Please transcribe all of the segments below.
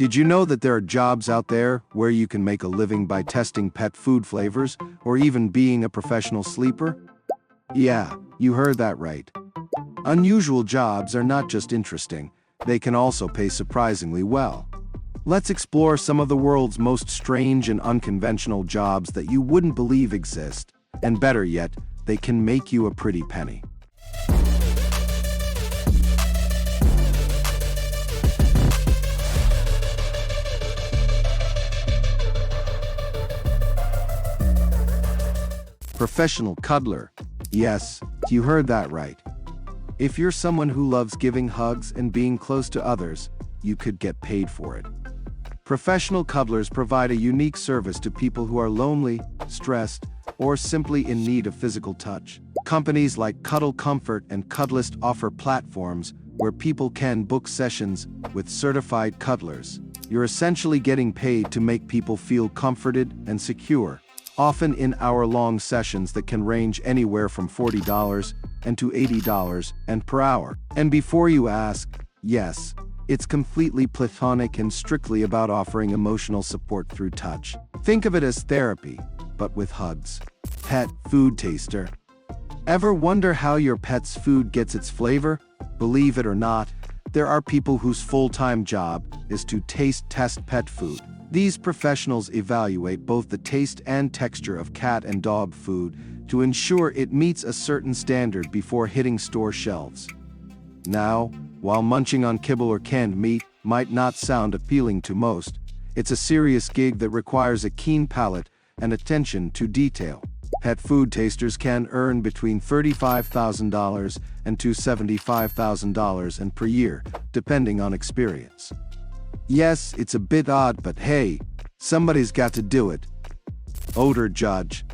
Did you know that there are jobs out there where you can make a living by testing pet food flavors or even being a professional sleeper? Yeah, you heard that right. Unusual jobs are not just interesting, they can also pay surprisingly well. Let's explore some of the world's most strange and unconventional jobs that you wouldn't believe exist, and better yet, they can make you a pretty penny. Professional cuddler. Yes, you heard that right. If you're someone who loves giving hugs and being close to others, you could get paid for it. Professional cuddlers provide a unique service to people who are lonely, stressed, or simply in need of physical touch. Companies like Cuddle Comfort and Cuddlist offer platforms where people can book sessions with certified cuddlers. You're essentially getting paid to make people feel comforted and secure, often in hour-long sessions that can range anywhere from $40 and to $80 and per hour. And before you ask, yes, it's completely platonic and strictly about offering emotional support through touch. Think of it as therapy, but with hugs. Pet food taster. Ever wonder how your pet's food gets its flavor? Believe it or not, there are people whose full-time job is to taste test pet food. These professionals evaluate both the taste and texture of cat and dog food to ensure it meets a certain standard before hitting store shelves. Now, while munching on kibble or canned meat might not sound appealing to most, it's a serious gig that requires a keen palate and attention to detail. Pet food tasters can earn between $35,000 and to $75,000 and per year, depending on experience. Yes, it's a bit odd, but hey, somebody's got to do it. Odor judge.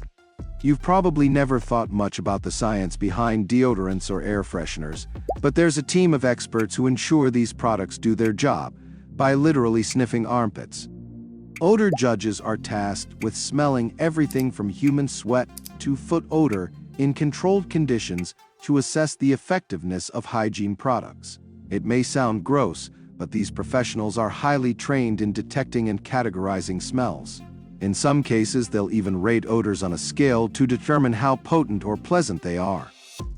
You've probably never thought much about the science behind deodorants or air fresheners, but there's a team of experts who ensure these products do their job by literally sniffing armpits. Odor judges are tasked with smelling everything from human sweat to foot odor in controlled conditions to assess the effectiveness of hygiene products. It may sound gross, but these professionals are highly trained in detecting and categorizing smells. In some cases, they'll even rate odors on a scale to determine how potent or pleasant they are.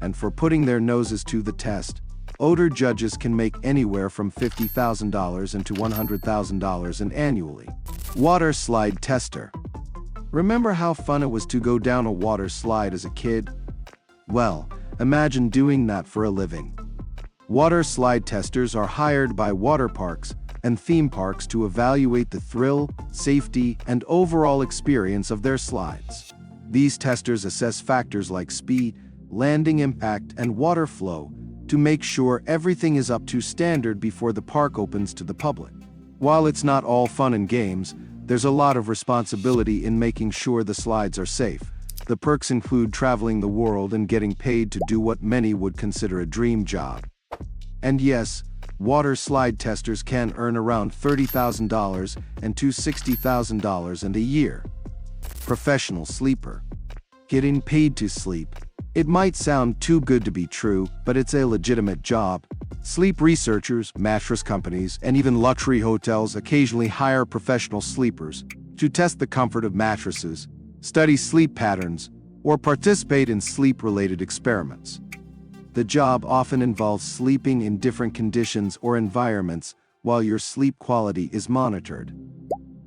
And for putting their noses to the test, odor judges can make anywhere from $50,000 and to $100,000 annually. Water slide tester. Remember how fun it was to go down a water slide as a kid? Well, imagine doing that for a living. Water slide testers are hired by water parks and theme parks to evaluate the thrill, safety, and overall experience of their slides. These testers assess factors like speed, landing impact, and water flow to make sure everything is up to standard before the park opens to the public. While it's not all fun and games, there's a lot of responsibility in making sure the slides are safe. The perks include traveling the world and getting paid to do what many would consider a dream job. And yes, water slide testers can earn around $30,000 and to $60,000 and a year. Professional sleeper. Getting paid to sleep. It might sound too good to be true, but it's a legitimate job. Sleep researchers, mattress companies, and even luxury hotels occasionally hire professional sleepers to test the comfort of mattresses, study sleep patterns, or participate in sleep-related experiments. The job often involves sleeping in different conditions or environments while your sleep quality is monitored.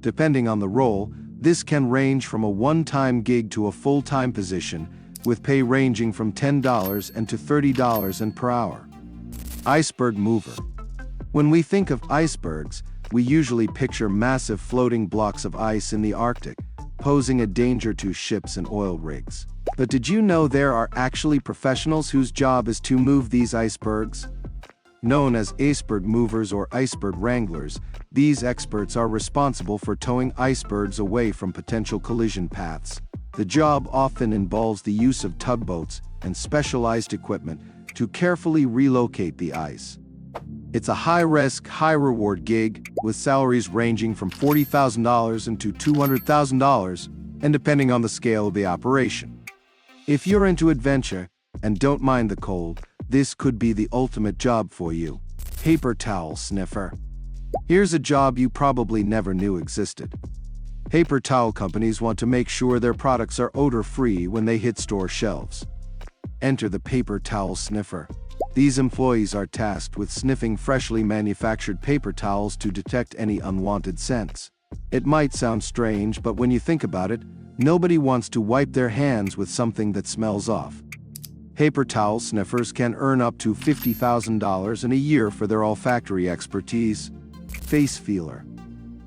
Depending on the role, this can range from a one-time gig to a full-time position, with pay ranging from $10 and to $30 and per hour. Iceberg mover. When we think of icebergs, we usually picture massive floating blocks of ice in the Arctic, posing a danger to ships and oil rigs. But did you know there are actually professionals whose job is to move these icebergs? Known as iceberg movers or iceberg wranglers, these experts are responsible for towing icebergs away from potential collision paths. The job often involves the use of tugboats and specialized equipment to carefully relocate the ice. It's a high-risk, high-reward gig, with salaries ranging from $40,000 and to $200,000, and depending on the scale of the operation. If you're into adventure and don't mind the cold, this could be the ultimate job for you. Paper towel sniffer. Here's a job you probably never knew existed. Paper towel companies want to make sure their products are odor-free when they hit store shelves. Enter the paper towel sniffer. These employees are tasked with sniffing freshly manufactured paper towels to detect any unwanted scents. It might sound strange, but when you think about it, nobody wants to wipe their hands with something that smells off. Paper towel sniffers can earn up to $50,000 in a year for their olfactory expertise. Face feeler.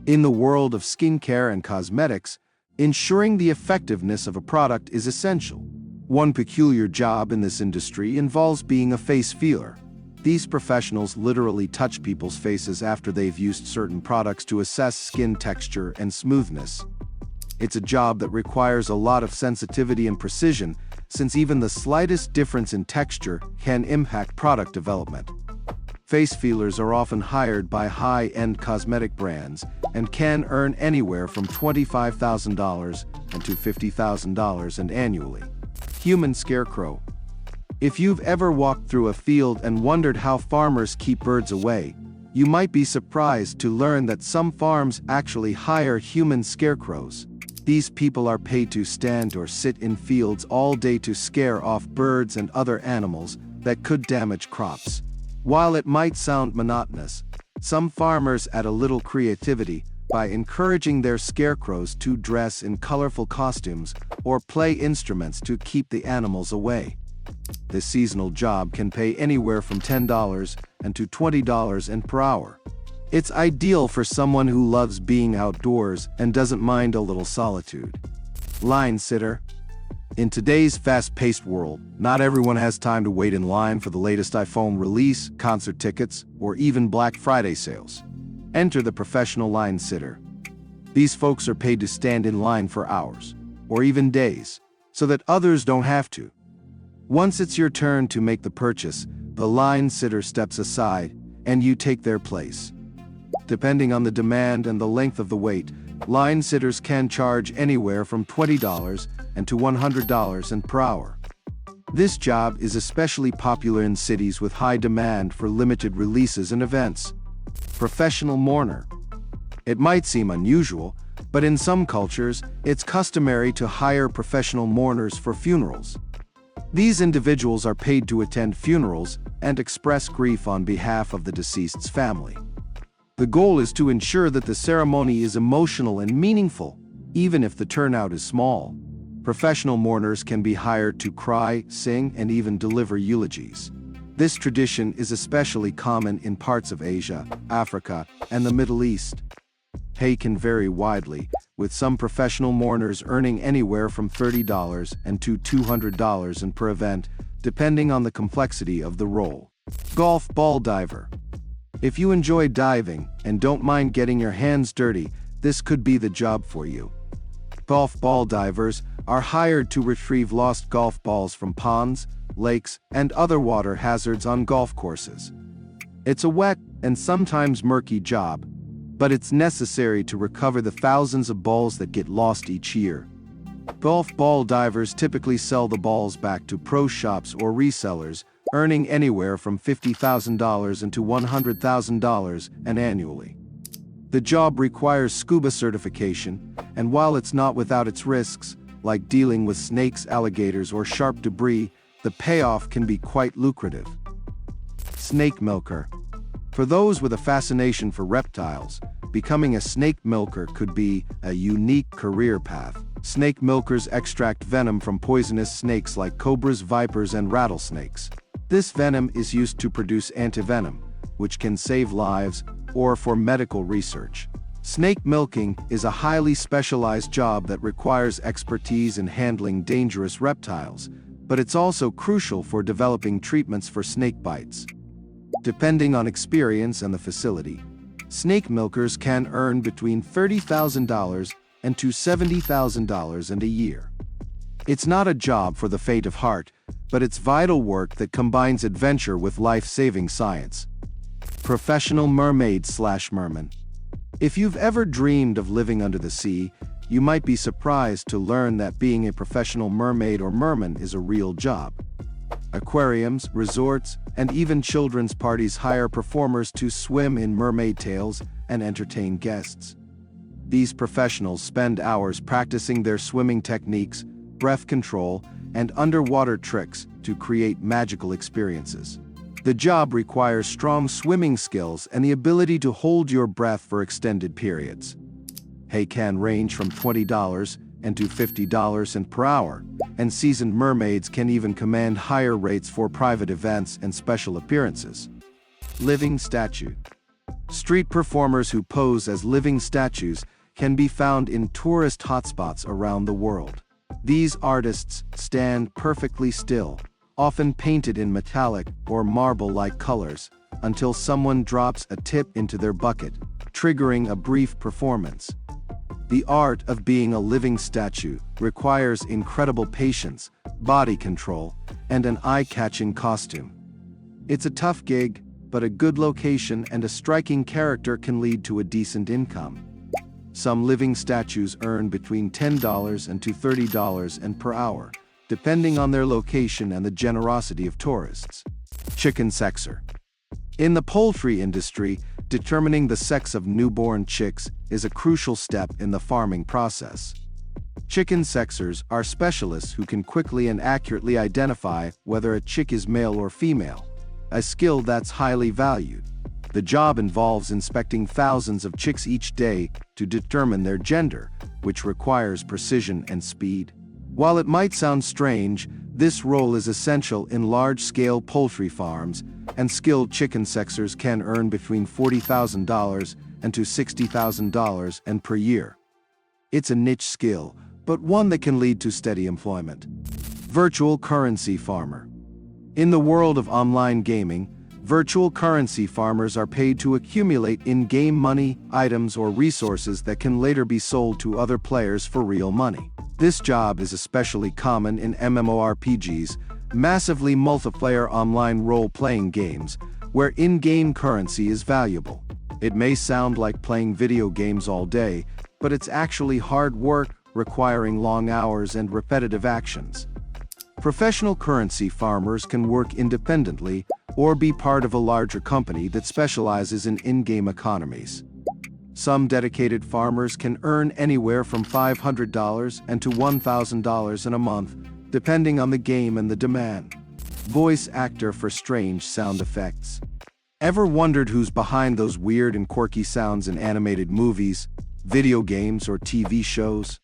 In the world of skincare and cosmetics, ensuring the effectiveness of a product is essential. One peculiar job in this industry involves being a face feeler. These professionals literally touch people's faces after they've used certain products to assess skin texture and smoothness. It's a job that requires a lot of sensitivity and precision, since even the slightest difference in texture can impact product development. Face feelers are often hired by high-end cosmetic brands and can earn anywhere from $25,000 to $50,000 annually. Human scarecrow. If you've ever walked through a field and wondered how farmers keep birds away, you might be surprised to learn that some farms actually hire human scarecrows. These people are paid to stand or sit in fields all day to scare off birds and other animals that could damage crops. While it might sound monotonous, some farmers add a little creativity by encouraging their scarecrows to dress in colorful costumes or play instruments to keep the animals away. This seasonal job can pay anywhere from $10 to $20 per hour. It's ideal for someone who loves being outdoors and doesn't mind a little solitude. Line sitter. In today's fast-paced world, not everyone has time to wait in line for the latest iPhone release, concert tickets, or even Black Friday sales. Enter the professional line sitter. These folks are paid to stand in line for hours, or even days, so that others don't have to. Once it's your turn to make the purchase, the line sitter steps aside, and you take their place. Depending on the demand and the length of the wait, line sitters can charge anywhere from $20 to $100 per hour. This job is especially popular in cities with high demand for limited releases and events. Professional mourner. It might seem unusual, but in some cultures, it's customary to hire professional mourners for funerals. These individuals are paid to attend funerals and express grief on behalf of the deceased's family. The goal is to ensure that the ceremony is emotional and meaningful, even if the turnout is small. Professional mourners can be hired to cry, sing, and even deliver eulogies. This tradition is especially common in parts of Asia, Africa, and the Middle East. Pay can vary widely, with some professional mourners earning anywhere from $30 to $200 per event, depending on the complexity of the role. Golf ball diver. If you enjoy diving and don't mind getting your hands dirty, this could be the job for you. Golf ball divers are hired to retrieve lost golf balls from ponds, lakes, and other water hazards on golf courses. It's a wet and sometimes murky job, but it's necessary to recover the thousands of balls that get lost each year. Golf ball divers typically sell the balls back to pro shops or resellers, earning anywhere from $50,000 to $100,000 annually. The job requires scuba certification, and while it's not without its risks, like dealing with snakes, alligators, or sharp debris, the payoff can be quite lucrative. Snake milker. For those with a fascination for reptiles, becoming a snake milker could be a unique career path. Snake milkers extract venom from poisonous snakes like cobras, vipers, and rattlesnakes. This venom is used to produce antivenom, which can save lives, or for medical research. Snake milking is a highly specialized job that requires expertise in handling dangerous reptiles, but it's also crucial for developing treatments for snake bites. Depending on experience and the facility, snake milkers can earn between $30,000 and to $70,000 a year. It's not a job for the faint of heart, but it's vital work that combines adventure with life-saving science. Professional mermaid/merman. If you've ever dreamed of living under the sea, you might be surprised to learn that being a professional mermaid or merman is a real job. Aquariums, resorts, and even children's parties hire performers to swim in mermaid tails, and entertain guests. These professionals spend hours practicing their swimming techniques, breath control, and underwater tricks to create magical experiences. The job requires strong swimming skills and the ability to hold your breath for extended periods. Pay can range from $20 and to $50 per hour, and seasoned mermaids can even command higher rates for private events and special appearances. Living statue. Street performers who pose as living statues can be found in tourist hotspots around the world. These artists stand perfectly still, often painted in metallic or marble-like colors, until someone drops a tip into their bucket, triggering a brief performance. The art of being a living statue requires incredible patience, body control, and an eye-catching costume. It's a tough gig, but a good location and a striking character can lead to a decent income. Some living statues earn between $10 and to $30 per hour, depending on their location and the generosity of tourists. Chicken sexer. In the poultry industry, determining the sex of newborn chicks is a crucial step in the farming process. Chicken sexers are specialists who can quickly and accurately identify whether a chick is male or female, a skill that's highly valued. The job involves inspecting thousands of chicks each day to determine their gender, which requires precision and speed. While it might sound strange, this role is essential in large-scale poultry farms, and skilled chicken sexers can earn between $40,000 and to $60,000 per year. It's a niche skill, but one that can lead to steady employment. Virtual currency farmer. In the world of online gaming, virtual currency farmers are paid to accumulate in-game money, items, or resources that can later be sold to other players for real money. This job is especially common in MMORPGs, massively multiplayer online role-playing games, where in-game currency is valuable. It may sound like playing video games all day, but it's actually hard work, requiring long hours and repetitive actions. Professional currency farmers can work independently or be part of a larger company that specializes in in-game economies. Some dedicated farmers can earn anywhere from $500 and to $1,000 in a month, depending on the game and the demand. Voice actor for strange sound effects. Ever wondered who's behind those weird and quirky sounds in animated movies, video games, or TV shows?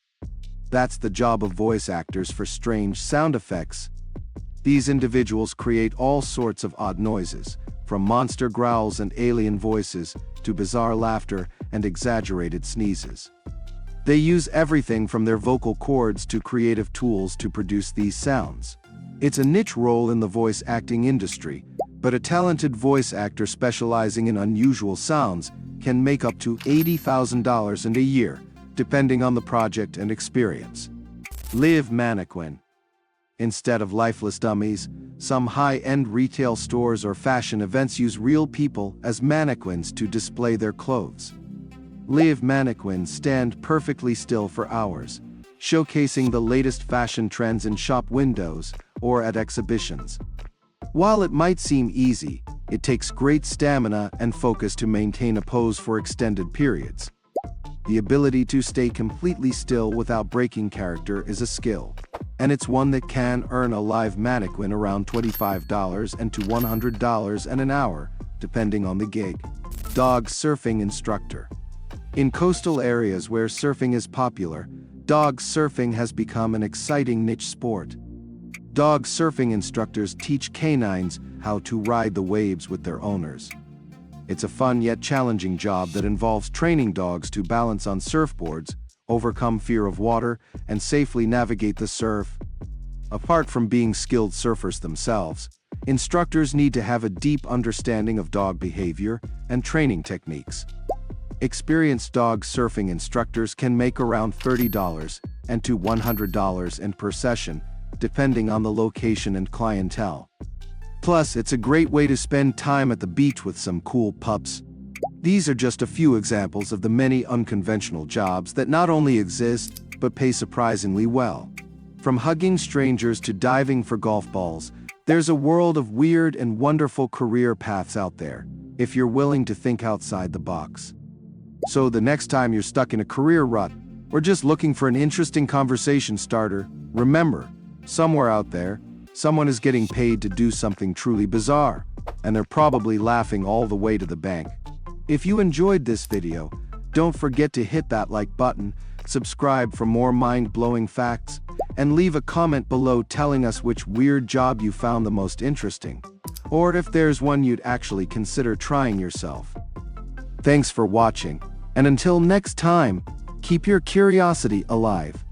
That's the job of voice actors for strange sound effects. These individuals create all sorts of odd noises, from monster growls and alien voices to bizarre laughter and exaggerated sneezes. They use everything from their vocal cords to creative tools to produce these sounds. It's a niche role in the voice acting industry, but a talented voice actor specializing in unusual sounds can make up to $80,000 in a year, depending on the project and experience. Live mannequin. Instead of lifeless dummies, some high-end retail stores or fashion events use real people as mannequins to display their clothes. Live mannequins stand perfectly still for hours, showcasing the latest fashion trends in shop windows or at exhibitions. While it might seem easy, it takes great stamina and focus to maintain a pose for extended periods. The ability to stay completely still without breaking character is a skill, and it's one that can earn a live mannequin around $25 and to $100 an hour, depending on the gig. Dog surfing instructor. In coastal areas where surfing is popular, dog surfing has become an exciting niche sport. Dog surfing instructors teach canines how to ride the waves with their owners. It's a fun yet challenging job that involves training dogs to balance on surfboards, overcome fear of water, and safely navigate the surf. Apart from being skilled surfers themselves, instructors need to have a deep understanding of dog behavior and training techniques. Experienced dog surfing instructors can make around $30 and to $100 per session, depending on the location and clientele. Plus, it's a great way to spend time at the beach with some cool pups. These are just a few examples of the many unconventional jobs that not only exist, but pay surprisingly well. From hugging strangers to diving for golf balls, there's a world of weird and wonderful career paths out there, if you're willing to think outside the box. So the next time you're stuck in a career rut, or just looking for an interesting conversation starter, remember, somewhere out there, someone is getting paid to do something truly bizarre, and they're probably laughing all the way to the bank. If you enjoyed this video, don't forget to hit that like button, subscribe for more mind-blowing facts, and leave a comment below telling us which weird job you found the most interesting, or if there's one you'd actually consider trying yourself. Thanks for watching, and until next time, keep your curiosity alive.